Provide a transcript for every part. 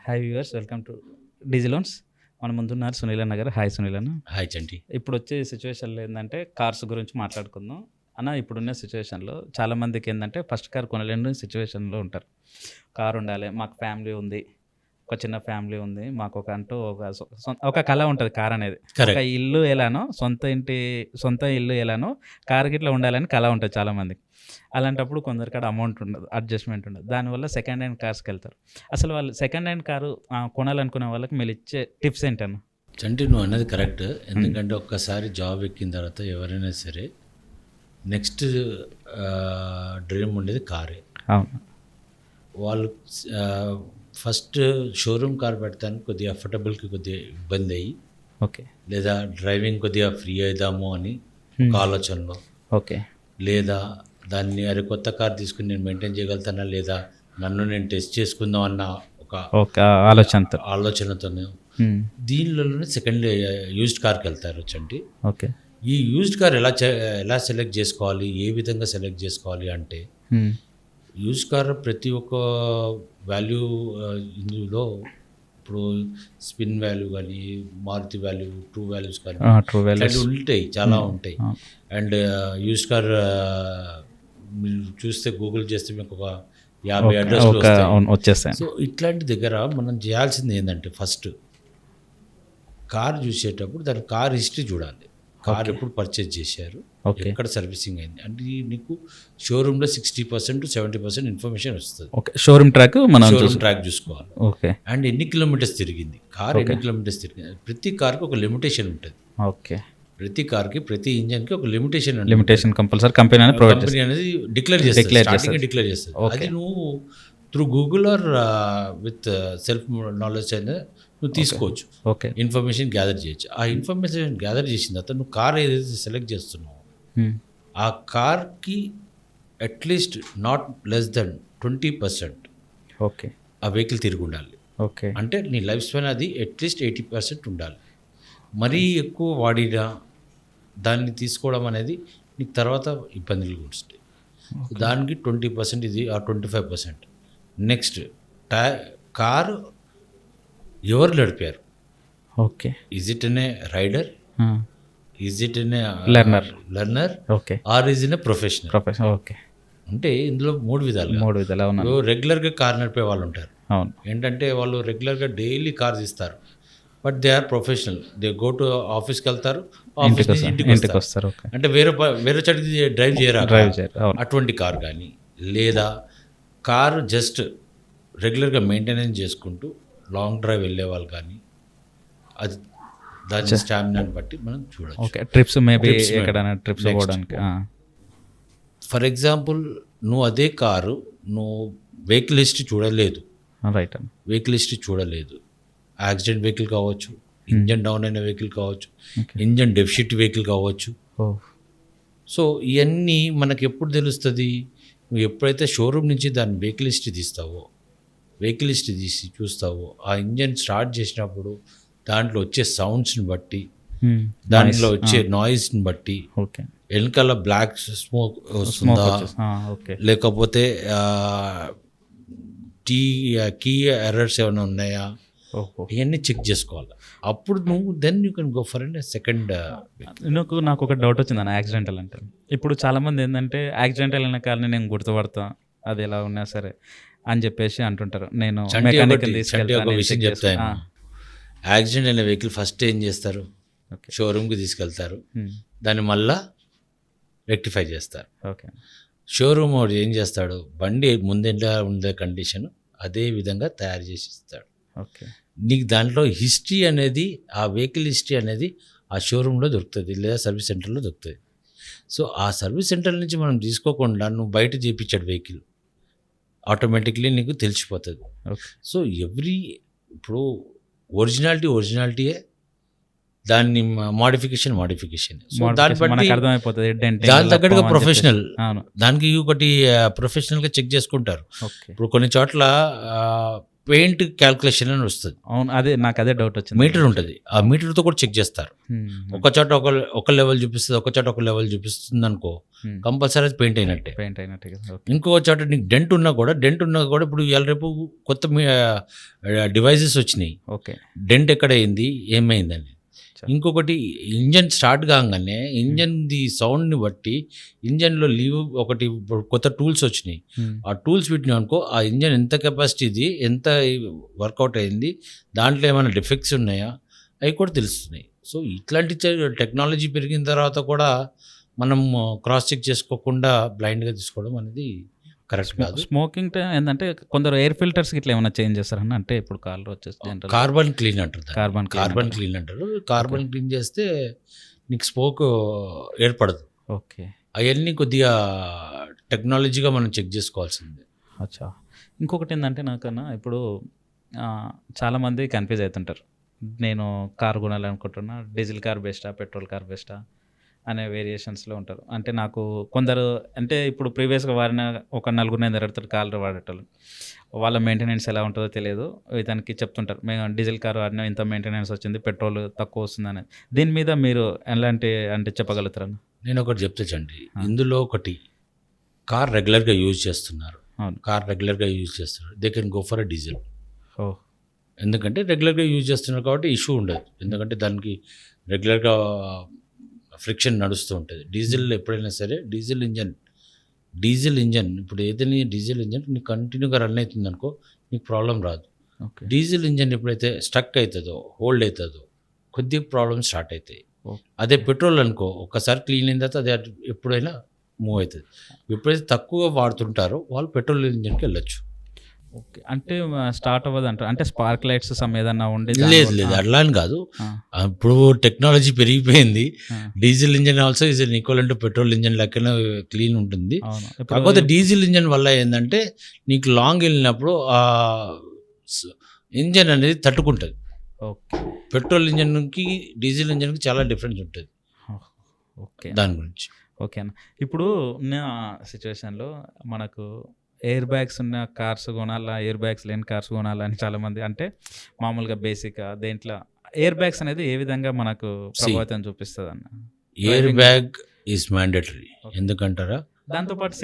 Hi viewers, welcome to DG loans. మన ముందున్నారు సునీల్ అన్న గారు. హాయ్ సునీల్ అన్న. హాయ్ చంటి. ఇప్పుడు వచ్చే సిచ్యువేషన్లో ఏంటంటే కార్స్ గురించి మాట్లాడుకుందాం అన్న. ఇప్పుడున్న సిచ్యువేషన్లో చాలామందికి ఏంటంటే ఫస్ట్ కార్ కొనలేని సిచ్యువేషన్లో ఉంటారు. కార్ ఉండాలి, మాకు ఫ్యామిలీ ఉంది, ఒక చిన్న ఫ్యామిలీ ఉంది, మాకు ఒక అంటూ ఒక కళ ఉంటుంది. కార్ అనేది ఒక ఇల్లు ఎలానో, సొంత ఇల్లు ఎలానో కార్ గిట్లా ఉండాలని కళ ఉంటుంది చాలామందికి. అలాంటప్పుడు కొందరికాడ అమౌంట్ ఉండదు, అడ్జస్ట్మెంట్ ఉండదు. దానివల్ల సెకండ్ హ్యాండ్ కార్స్కి వెళ్తారు. అసలు వాళ్ళు సెకండ్ హ్యాండ్ కారు కొనాలనుకునే వాళ్ళకి మీరు ఇచ్చే టిప్స్ ఏంటన్నా? చంటి, నువ్వు అన్నది కరెక్ట్. ఎందుకంటే ఒక్కసారి జాబ్ ఎక్కిన తర్వాత ఎవరైనా సరే నెక్స్ట్ డ్రీమ్ ఉండేది కారే. అవును. వాళ్ళు ఫస్ట్ షోరూమ్ కార్ పెడతానికి కొద్దిగా అఫోర్డబుల్కి కొద్దిగా ఇబ్బంది అయ్యి, ఓకే, లేదా డ్రైవింగ్ కొద్దిగా ఫ్రీ అవుదాము అని ఒక ఆలోచనలో, ఓకే, లేదా దాన్ని అరే కొత్త కార్ తీసుకుని నేను మెయింటైన్ చేయగలుగుతానా, లేదా నన్ను నేను టెస్ట్ చేసుకుందాం అన్న ఒక ఆలోచనతోనే దీనిలోనే సెకండ్ యూజ్డ్ కార్కి వెళ్తారు చంటి. ఓకే. ఈ యూజ్డ్ కార్ ఎలా సెలెక్ట్ చేసుకోవాలి, ఏ విధంగా సెలెక్ట్ చేసుకోవాలి అంటే, యూజ్డ్ కార్ ప్రతి ఒక్క వాల్యూ ఇందులో ఇప్పుడు స్పిన్ వాల్యూ కానీ, మారుతి వాల్యూ, ట్రూ వాల్యూస్ కానీ ఉంటాయి, చాలా ఉంటాయి. అండ్ యూజ్డ్ కార్ మీరు చూస్తే గూగుల్ చేస్తే మీకు ఒక 50 అడ్రస్లు వచ్చేస్తాయి. సో ఇట్లాంటి దగ్గర మనం చేయాల్సింది ఏంటంటే, ఫస్ట్ కార్ చూసేటప్పుడు దాని కార్ హిస్టరీ చూడాలి. కార్ ఎప్పుడు పర్చేజ్ చేశారు, ఎక్కడ సర్వీసింగ్ అయింది అంటే నీకు షోరూంలో 60% to 70% ఇన్ఫర్మేషన్ వస్తుంది. షోరూమ్ ట్రాక్ చూసుకోవాలి. అండ్ ఎన్ని కిలోమీటర్స్ తిరిగింది కార్, ఎన్ని కిలోమీటర్స్ తిరిగింది. ప్రతి కార్కి ఒక లిమిటేషన్ ఉంటుంది. ఓకే. ప్రతి కార్కి, ప్రతి ఇంజన్కి ఒక లిమిటేషన్ కంపల్సరీ కంపెనీ అనేది డిక్లేర్ చేస్తుంది. అది నువ్వు through Google or with self knowledge అయినా నువ్వు తీసుకోవచ్చు. ఓకే. ఇన్ఫర్మేషన్ గ్యాదర్ చేయొచ్చు. ఆ ఇన్ఫర్మేషన్ గ్యాదర్ చేసిన తర్వాత నువ్వు కార్ ఏదైతే సెలెక్ట్ చేస్తున్నావు, ఆ కార్కి at least not less than 20% okay ఆ వెహికల్ తిరిగి ఉండాలి. ఓకే. అంటే నీ లైఫ్ స్పాన్ అది అట్లీస్ట్ 80% ఉండాలి. మరీ ఎక్కువ వాడినా దాన్ని తీసుకోవడం అనేది నీకు తర్వాత ఇబ్బందులు వస్తాయి. దానికి 20% ఇది, ఆ 25%. నెక్స్ట్ కారు ఎవరు నడిపారు. Okay. Is it an a rider, is it an a learner, okay, or is in a professional. Okay. అంటే ఇందులో మూడు విధాలు. రెగ్యులర్గా కార్ నడిపే వాళ్ళు ఉంటారు. అవును. ఏంటంటే వాళ్ళు రెగ్యులర్గా డైలీ కార్స్ ఇస్తారు, but they are professional. They go to ఆఫీస్కి వెళ్తారు, ఆఫీస్ నుంచి ఇంటికి వస్తారు. అంటే వేరే చోటికి డ్రైవ్ చేయరు. అటువంటి కార్ కానీ, లేదా కారు జస్ట్ రెగ్యులర్గా మెయింటెనెన్స్ చేసుకుంటూ లాంగ్ డ్రైవ్ వెళ్ళే వాళ్ళు కానీ, అది దాని స్టామినాని బట్టి మనం చూడొచ్చు. ఓకే. ట్రిప్స్ మేబీ ఎక్కడైనా ట్రిప్స్ పోవడానికి. ఫర్ ఎగ్జాంపుల్, నువ్వు అదే కారు నువ్వు వెహికల్ హిస్టరీ చూడలేదు, రైట్, వెహికల్ హిస్టరీ చూడలేదు, యాక్సిడెంట్ వెహికల్ కావచ్చు, ఇంజన్ డౌన్ అయిన వెహికల్ కావచ్చు, ఇంజన్ డెఫిషిట్ వెహికల్ కావచ్చు. సో ఇవన్నీ మనకు ఎప్పుడు తెలుస్తుంది? నువ్వు ఎప్పుడైతే షోరూమ్ నుంచి దాని వెహికల్ హిస్టరీ తీస్తావో, వెహికల్ హిస్టరీ తీసి చూస్తావో, ఆ ఇంజన్ స్టార్ట్ చేసినప్పుడు దాంట్లో వచ్చే సౌండ్స్ని బట్టి, దాంట్లో వచ్చే నాయిస్ని బట్టి, వెనకాల బ్లాక్ స్మోక్ వస్తుందా, లేకపోతే కీ ఎర్రర్స్ ఏమైనా ఉన్నాయా, ఇవన్నీ చెక్ చేసుకోవాలి. అప్పుడు నువ్వు then you can go for second. నాకు ఒక డౌట్ వచ్చింది అన్న, యాక్సిడెంటల్ అంటే. ఇప్పుడు చాలామంది ఏంటంటే యాక్సిడెంటల్ అయిన కార్ని నేను గుర్తుపడతా, అది ఎలా ఉన్నా సరే అని చెప్పేసి అంటుంటారు. నేను ఒక విషయం చెప్తాను. యాక్సిడెంట్ అయిన వెహికల్ ఫస్ట్ ఏం చేస్తారు, షోరూమ్కి తీసుకెళ్తారు, దాన్ని మళ్ళా రెక్టిఫై చేస్తారు. ఓకే. షోరూమ్ వాడు ఏం చేస్తాడు, బండి ముందెలా ఉండే కండిషన్ అదే విధంగా తయారు చేసి ఇస్తాడు. ఓకే. నీకు దాంట్లో హిస్టరీ అనేది, ఆ వెహికల్ హిస్టరీ అనేది ఆ షోరూంలో దొరుకుతుంది, లేదా సర్వీస్ సెంటర్లో దొరుకుతుంది. సో ఆ సర్వీస్ సెంటర్ నుంచి మనం తీసుకోకుండా నువ్వు బయట చేయించాడు వెహికల్, ఆటోమేటిక్లీ నీకు తెలిసిపోతుంది. సో ఇప్పుడు ఒరిజినాలిటీయే, దాన్ని మోడిఫికేషన్. సో దాన్ని బట్టి దాని తగ్గట్టుగా ప్రొఫెషనల్, దానికి ఒకటి ప్రొఫెషనల్గా చెక్ చేసుకుంటారు. ఇప్పుడు కొన్ని చోట్ల పెయింట్ క్యాల్కులేషన్ అని వస్తుంది, అవును, అదే నాకు అదే డౌట్ వచ్చింది. మీటర్ ఉంటుంది, ఆ మీటర్తో కూడా చెక్ చేస్తారు. ఒక చోట ఒక లెవెల్ చూపిస్తుంది, ఒక చోట ఒక లెవెల్ చూపిస్తుంది అనుకో, కంపల్సరీ అది పెయింట్ అయినట్టే. పెయింట్ అయినట్టుగా. ఓకే. ఇంకో చోట నీకు డెంట్ ఉన్నా కూడా ఇప్పుడు ఇవాళ రేపు కొత్త డివైజెస్ వచ్చినాయి, ఓకే. డెంట్ ఎక్కడ అయింది ఏమైందని. ఇంకొకటి ఇంజన్ స్టార్ట్ కాగానే ఇంజన్ది సౌండ్ని బట్టి ఇంజన్లో లీవ్ ఒకటి కొత్త టూల్స్ వచ్చినాయి, ఆ టూల్స్ పెట్టినాం అనుకో ఆ ఇంజన్ ఎంత కెపాసిటీది, ఎంత వర్కౌట్ అయింది, దాంట్లో ఏమైనా డిఫెక్ట్స్ ఉన్నాయా అవి కూడా తెలుస్తున్నాయి. సో ఇట్లాంటి టెక్నాలజీ పెరిగిన తర్వాత కూడా మనం క్రాస్ చెక్ చేసుకోకుండా బ్లైండ్గా తీసుకోవడం అనేది కరెక్ట్ కాదు. స్మోకింగ్ ఏంటంటే కొందరు ఎయిర్ ఫిల్టర్స్ ఇట్లా ఏమైనా చేంజ్ చేస్తారని, అంటే ఇప్పుడు కార్లో వచ్చేసి కార్బన్ క్లీన్ అంటారు, కార్బన్ క్లీన్ అంటారు. కార్బన్ క్లీన్ చేస్తే నీకు స్మోక్ ఏర్పడదు. ఓకే. అవన్నీ కొద్దిగా టెక్నాలజీగా మనం చెక్ చేసుకోవాల్సిందే. అచ్చా. ఇంకొకటి ఏంటంటే నాకన్నా ఇప్పుడు చాలామంది కన్ఫ్యూజ్ అవుతుంటారు, నేను కార్ కొనాలనుకుంటున్నా, డీజిల్ కార్ బెస్టా, పెట్రోల్ కార్ బెస్టా అనే వేరియేషన్స్లో ఉంటారు. అంటే నాకు కొందరు అంటే ఇప్పుడు ప్రీవియస్గా వాడిన ఒక నలుగురు నేను ఎడతారు కార్లు వాడేటోళ్ళు, వాళ్ళ మెయింటెనెన్స్ ఎలా ఉంటుందో తెలియదు, ఇతనికి చెప్తుంటారు మేము డీజిల్ కార్ వాడినా ఇంత మెయింటెనెన్స్ వచ్చింది, పెట్రోల్ తక్కువ వస్తుంది అనేది. దీని మీద మీరు ఎలాంటి అంటే చెప్పగలుగుతారన్న? నేను ఒకటి చెప్తే చండి, ఇందులో ఒకటి కార్ రెగ్యులర్గా యూజ్ చేస్తున్నారు, they can go for a diesel. ఎందుకంటే రెగ్యులర్గా యూజ్ చేస్తున్నారు కాబట్టి ఇష్యూ ఉండదు, ఎందుకంటే దానికి రెగ్యులర్గా ఫ్రిక్షన్ నడుస్తూ ఉంటుంది. డీజిల్ ఎప్పుడైనా సరే డీజిల్ ఇంజన్ ఇప్పుడు ఏదైనా డీజిల్ ఇంజన్ నీకు కంటిన్యూగా రన్ అవుతుంది అనుకో, నీకు ప్రాబ్లం రాదు. డీజిల్ ఇంజన్ ఎప్పుడైతే స్టక్ అవుతుందో, హోల్డ్ అవుతుందో, కొద్దిగా ప్రాబ్లమ్స్ స్టార్ట్ అవుతాయి. అదే పెట్రోల్ అనుకో, ఒక్కసారి క్లీన్ అయిన తర్వాత అది ఎప్పుడైనా మూవ్ అవుతుంది. ఎప్పుడైతే తక్కువ వాడుతుంటారో వాళ్ళు పెట్రోల్ ఇంజన్కి వెళ్ళొచ్చు. ఓకే. అంటే స్టార్ట్ అవ్వదు అంటారు, అంటే స్పార్క్ లైట్స్ ఏదన్నా ఉండేది? లేదు అట్లా అని కాదు, ఇప్పుడు టెక్నాలజీ పెరిగిపోయింది. Diesel engine also is equal to petrol engine లెక్కన క్లీన్ ఉంటుంది. కాకపోతే డీజిల్ ఇంజన్ వల్ల ఏంటంటే నీకు లాంగ్ వెళ్ళినప్పుడు ఆ ఇంజన్ అనేది తట్టుకుంటుంది. పెట్రోల్ ఇంజన్కి డీజిల్ ఇంజన్కి చాలా డిఫరెన్స్ ఉంటుంది. ఓకే, దాని గురించి. ఓకేనా. ఇప్పుడు ఉన్న సిచ్యువేషన్లో మనకు ఎయిర్ బ్యాగ్స్ ఉన్న కార్స్ కొనాలా, ఎయిర్ బ్యాగ్స్ లేని కార్స్ కొనాలా అని చాలామంది, అంటే మామూలుగా బేసిక్గా దేంట్లో ఎయిర్ బ్యాగ్స్ అనేది ఏ విధంగా మనకు ప్రభావితం చూపిస్తుంది అన్న? Air bag is mandatory. ఎందుకంటారా, దాంతోపాటు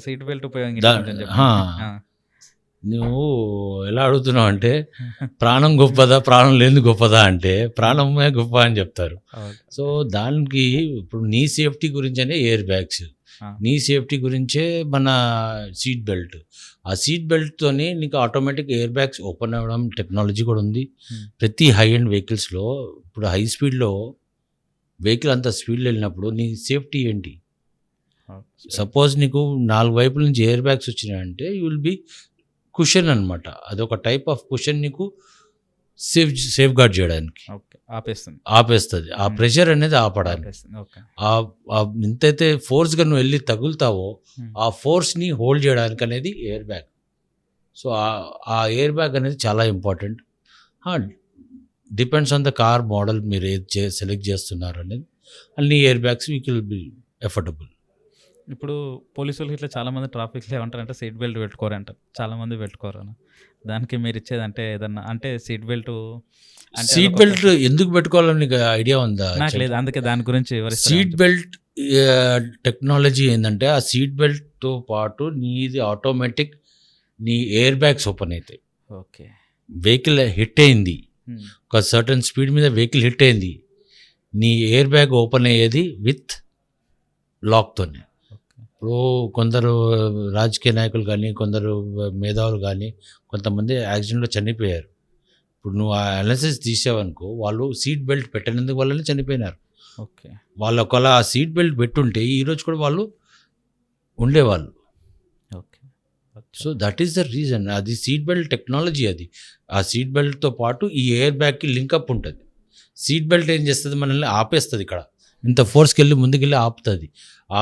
సీట్ బెల్ట్ ఉపయోగం నువ్వు ఎలా అడుగుతున్నావు అంటే ప్రాణం గొప్పదా ప్రాణం లేని గొప్పదా అంటే ప్రాణమే గొప్ప అని చెప్తారు. సో దానికి ఇప్పుడు నీ సేఫ్టీ గురించనే ఎయిర్ బ్యాగ్స్, నీ సేఫ్టీ గురించే మన సీట్ బెల్ట్. ఆ సీట్ బెల్ట్తోనే నీకు ఆటోమేటిక్ ఎయిర్ బ్యాగ్స్ ఓపెన్ అవ్వడం టెక్నాలజీ కూడా ఉంది. ప్రతి హై అండ్ వెహికల్స్లో ఇప్పుడు హై స్పీడ్లో వెహికల్ అంత స్పీడ్లో వెళ్ళినప్పుడు నీ సేఫ్టీ ఏంటి? సపోజ్ నీకు 4 వైపుల నుంచి ఎయిర్ బ్యాగ్స్ వచ్చినాయంటే యూ విల్ బి కుషన్ అనమాట. అదొక టైప్ ఆఫ్ కుషన్ నీకు సేఫ్ గార్డ్ చేయడానికి ఆపేస్తుంది. ఆ ప్రెషర్ అనేది ఆపడానికి. ఎంతైతే ఫోర్స్గా నువ్వు వెళ్ళి తగులుతావో ఆ ఫోర్స్ని హోల్డ్ చేయడానికి అనేది ఎయిర్ బ్యాగ్. సో ఆ ఎయిర్ బ్యాగ్ అనేది చాలా important. Depends on the car model మీరు ఏది సెలెక్ట్ చేస్తున్నారు అనేది, అన్ని air bags we will be affordable. ఇప్పుడు పోలీసులు ఇట్లా చాలామంది ట్రాఫిక్లో ఏమంటారంటే సీట్ బెల్ట్ పెట్టుకోరంటారు, చాలామంది పెట్టుకోరు అని. దానికి మీరు ఇచ్చేదంటే ఏదన్నా అంటే సీట్ బెల్ట్ ఎందుకు పెట్టుకోవాలని నీకు ఐడియా ఉందా? నాకు లేదు, అందుకే దాని గురించి సీట్ బెల్ట్ టెక్నాలజీ ఏంటంటే ఆ సీట్ బెల్ట్తో పాటు నీది ఆటోమేటిక్ నీ ఎయిర్ బ్యాగ్స్ ఓపెన్ అవుతాయి. ఓకే. వెహికల్ హిట్ అయింది, ఒక సర్టన్ స్పీడ్ మీద వెహికల్ హిట్ అయింది, నీ ఎయిర్ బ్యాగ్ ఓపెన్ అయ్యేది విత్ లాక్తోనే. ఇప్పుడు కొందరు రాజకీయ నాయకులు కానీ, కొందరు మేధావులు కానీ, కొంతమంది యాక్సిడెంట్లో చనిపోయారు. ఇప్పుడు నువ్వు ఆ అనాలిసిస్ తీసావనుకో, వాళ్ళు సీట్ బెల్ట్ పెట్టినందుకు వల్లనే చనిపోయినారు. ఓకే. వాళ్ళు ఒకవేళ ఆ సీట్ బెల్ట్ పెట్టుంటే ఈరోజు కూడా వాళ్ళు ఉండేవాళ్ళు. Okay. So that is the reason. అది సీట్ బెల్ట్ టెక్నాలజీ. అది ఆ సీట్ బెల్ట్తో పాటు ఈ ఎయిర్ బ్యాగ్కి లింకప్ ఉంటుంది. సీట్ బెల్ట్ ఏం చేస్తుంది, మనల్ని ఆపేస్తుంది. ఇక్కడ ఇంత ఫోర్స్కి వెళ్ళి ముందుకెళ్ళి ఆపుతుంది. ఆ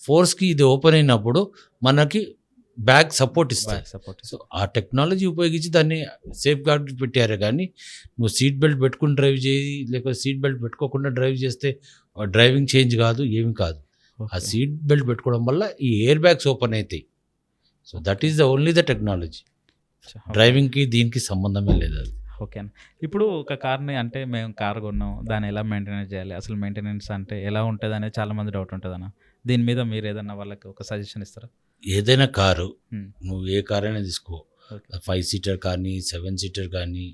ఫోర్స్కి ఇది ఓపెన్ అయినప్పుడు మనకి బ్యాగ్ సపోర్ట్ ఇస్తుంది. సో ఆ టెక్నాలజీ ఉపయోగించి దాన్ని సేఫ్ గార్డ్ పెట్టారు. కానీ నువ్వు సీట్ బెల్ట్ పెట్టుకుని డ్రైవ్ చేయి, లేకపోతే సీట్ బెల్ట్ పెట్టుకోకుండా డ్రైవ్ చేస్తే డ్రైవింగ్ చేంజ్ కాదు, ఏమి కాదు. ఆ సీట్ బెల్ట్ పెట్టుకోవడం వల్ల ఈ ఎయిర్ బ్యాగ్స్ ఓపెన్ అవుతాయి. So that is the only the technology. డ్రైవింగ్కి దీనికి సంబంధమే లేదు అది. ఓకే అన్న. ఇప్పుడు ఒక కార్ని అంటే మేము కార్ కొన్నాం, దాన్ని ఎలా మెయింటెనెన్స్ చేయాలి, అసలు మెయింటెనెన్స్ అంటే ఎలా ఉంటుంది అనేది చాలామంది డౌట్ ఉంటుంది అన్న. దీని మీద మీరు ఏదన్నా వాళ్ళకి ఒక సజెషన్ ఇస్తారా? ఏదైనా కారు Hmm. నువ్వు ఏ కార్ అయినా తీసుకో, Okay. 5 సీటర్ కానీ 7 సీటర్ కానీ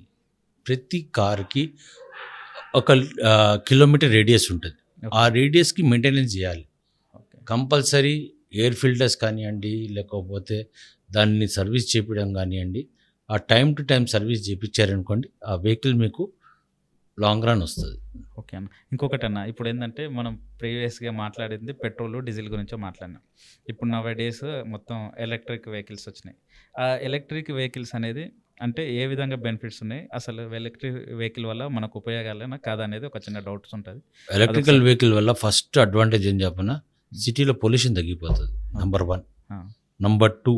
ప్రతి కార్కి ఒక కిలోమీటర్ రేడియస్ ఉంటుంది. Okay. ఆ రేడియస్కి మెయింటెనెన్స్ చేయాలి ఓకే. కంపల్సరీ. ఎయిర్ ఫిల్టర్స్ కానివ్వండి, లేకపోతే దాన్ని సర్వీస్ చేపించడం కానివ్వండి, ఆ టైం టు టైం సర్వీస్ చేయించారనుకోండి, ఆ వెహికల్ మీకు లాంగ్ రన్ వస్తుంది. ఓకే అన్న. ఇంకొకటి అన్న, ఇప్పుడు ఏంటంటే మనం ప్రీవియస్గా మాట్లాడింది పెట్రోల్ డీజిల్ గురించో మాట్లాడినాం. ఇప్పుడు నవ డేస్ మొత్తం ఎలక్ట్రిక్ వెహికల్స్ వచ్చినాయి. ఆ ఎలక్ట్రిక్ వెహికల్స్ అనేది అంటే ఏ విధంగా బెనిఫిట్స్ ఉన్నాయి, అసలు ఎలక్ట్రిక్ వెహికల్ వల్ల మనకు ఉపయోగాలేనా కాదా అనేది ఒక చిన్న డౌట్స్ ఉంటుంది. ఎలక్ట్రికల్ వెహికల్ వల్ల ఫస్ట్ అడ్వాంటేజ్ ఏం చెప్పనా, సిటీలో పొల్యూషన్ తగ్గిపోతుంది. నంబర్ 1. నంబర్ 2,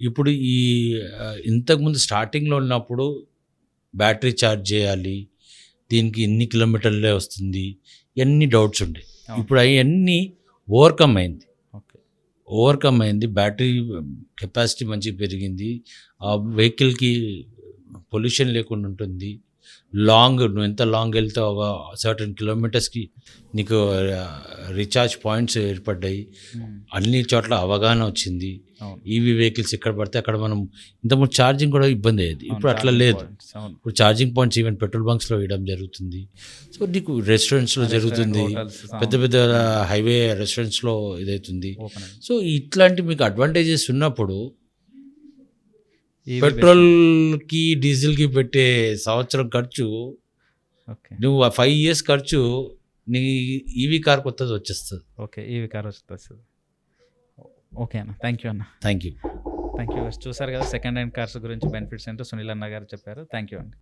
ఇప్పుడు ఈ ఇంతకుముందు స్టార్టింగ్లో ఉన్నప్పుడు బ్యాటరీ ఛార్జ్ చేయాలి, దీనికి ఇన్ని కిలోమీటర్లే వస్తుంది, ఎన్ని డౌట్స్ ఉండే. ఇప్పుడు అవన్నీ ఓవర్కమ్ అయింది. బ్యాటరీ కెపాసిటీ మంచిగా పెరిగింది. ఆ వెహికల్కి పొల్యూషన్ లేకుండా ఉంటుంది. నువ్వు ఎంత లాంగ్ వెళ్తే ఒక సర్టన్ కిలోమీటర్స్కి నీకు రీఛార్జ్ పాయింట్స్ ఏర్పడ్డాయి. అన్ని చోట్ల అవగాహన వచ్చింది. ఈవీ వెహికల్స్ ఎక్కడ పడితే అక్కడ మనం ఇంతకుముందు ఛార్జింగ్ కూడా ఇబ్బంది అయ్యేది, ఇప్పుడు అట్లా లేదు. ఇప్పుడు ఛార్జింగ్ పాయింట్స్ ఈవెన్ పెట్రోల్ బంక్స్లో వేయడం జరుగుతుంది. సో నీకు రెస్టారెంట్స్లో జరుగుతుంది, పెద్ద పెద్ద హైవే రెస్టారెంట్స్లో ఇదవుతుంది. సో ఇట్లాంటి మీకు అడ్వాంటేజెస్ ఉన్నప్పుడు పెట్రోల్కి డీజిల్కి పెట్టే సంవత్సరం ఖర్చు, ఓకే నువ్వు 5 years ఖర్చు నీ ఈవీ కార్ కొత్తది వచ్చేస్తుంది. ఓకే ఈవీ కార్ వస్తుంది. ఓకే అన్న, థ్యాంక్ యూ అన్న. Thank you. Thank you. చూసారు కదా సెకండ్ హ్యాండ్ కార్స్ గురించి బెనిఫిట్స్ ఏంటో సునీల్ అన్న గారు చెప్పారు. థ్యాంక్ యూ అండి.